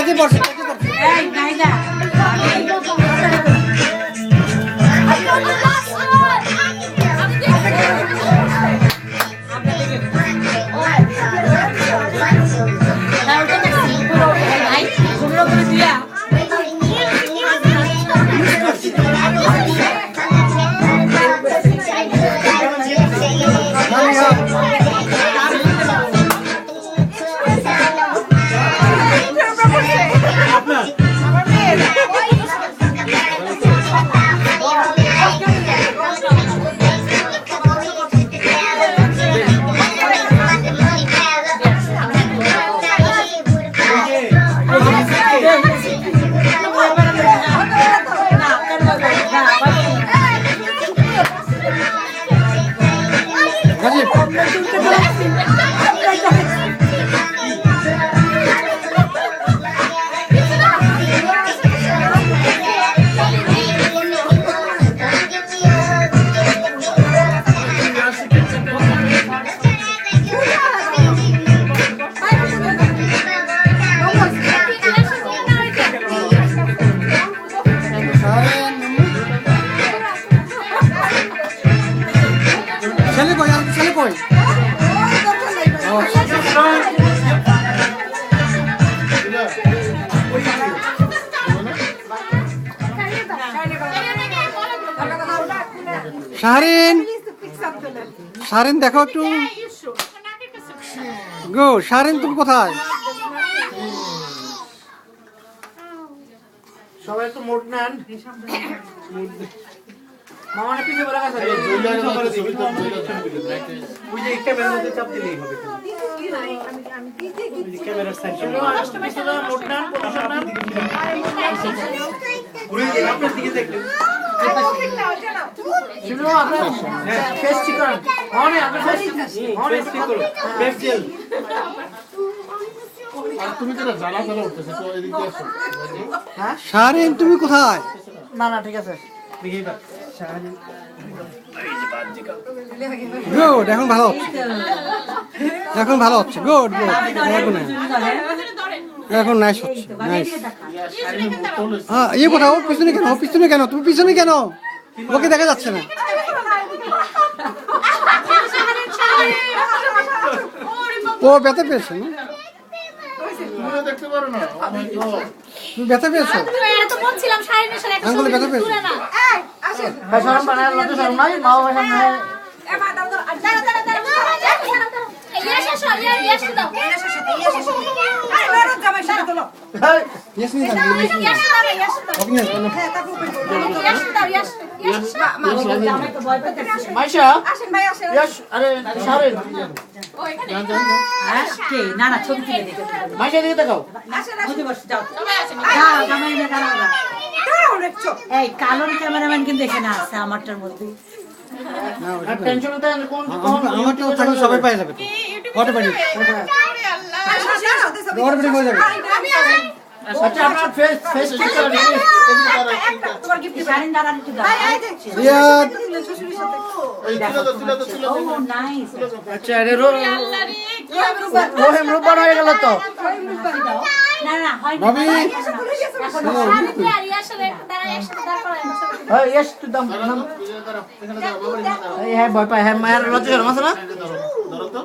কেটে পড়ছে এই নাইলা শাহরিন শাহরিন দেখো একটু গো শাহরিন তুমি কোথায় সবাই একটু মোট নেন মামানে পিছে বলা গেছে ওই যে ক্যামেরার মধ্যে চাপ দিলেই হবে ক্যামেরার সাইডে মোট নেন পজিশন নেন ঘুরে আপনার দিকে দেখলেন শুনো আপনার ফেস ঠিক করুন মানে আপনার ফেস ঠিক করুন ফেস জেল আর তুমি যেটা জ্বালা জ্বালা উঠতেছে তো এদিকে আসো হ্যাঁ শাহরিন তুমি কোথায় না না ঠিক আছে দেখি বা শাহরিন গুড এখন ভালো হচ্ছে এখন ভালো হচ্ছে গুড গুড এখন নাইস হচ্ছে নাইস হ্যাঁ ইয়ে কোথাও পিছনে কেন পিছনে কেন তুমি পিছনে কেন ওকে দেখা যাচ্ছে না ও ব্যথা পেয়েছে না তুমি দেখতে পারো না ও মাই গড তুমি ব্যথা পেয়েছো আঙ্গুলে ব্যথা পেয়েছো হ্যাঁ শরম বানায় লজ্জা শরম নাই মা বাবা সামনে ইয়েস নি না ওকে মাইশা ইয়েস আরে শাহরিন কে না না ছবি তুলে দেখো মাইশা দিকে তাকাও বুঝে বসে যাও যাও ক্যামেরা দাঁড়াও এই কালোর ক্যামেরাম্যান কিন্তু এখানে আছে আমারটার মধ্যে আর টেনশন তো কোন আমার তো থাকলে সবাই পাই যাবে অটোমেটিক অটোমেটিক হয়ে যাবে আচ্ছা আপনার ফেস ঠিক করে দিন তোমার গিফট শাড়িন দাঁড়ান একটু দাও রিয়াদ এই তুলে দাও ও নাইস আচ্ছা আরে রোহেম রূপবান হয়ে গেল তো না না হয় না ভাবি এখন হ্যাঁ ইয়েস টু দাম নাম এই হ্যাঁ ভয় পায় হ্যাঁ মায়ের লজ্জা শরম আছে না ধরো তো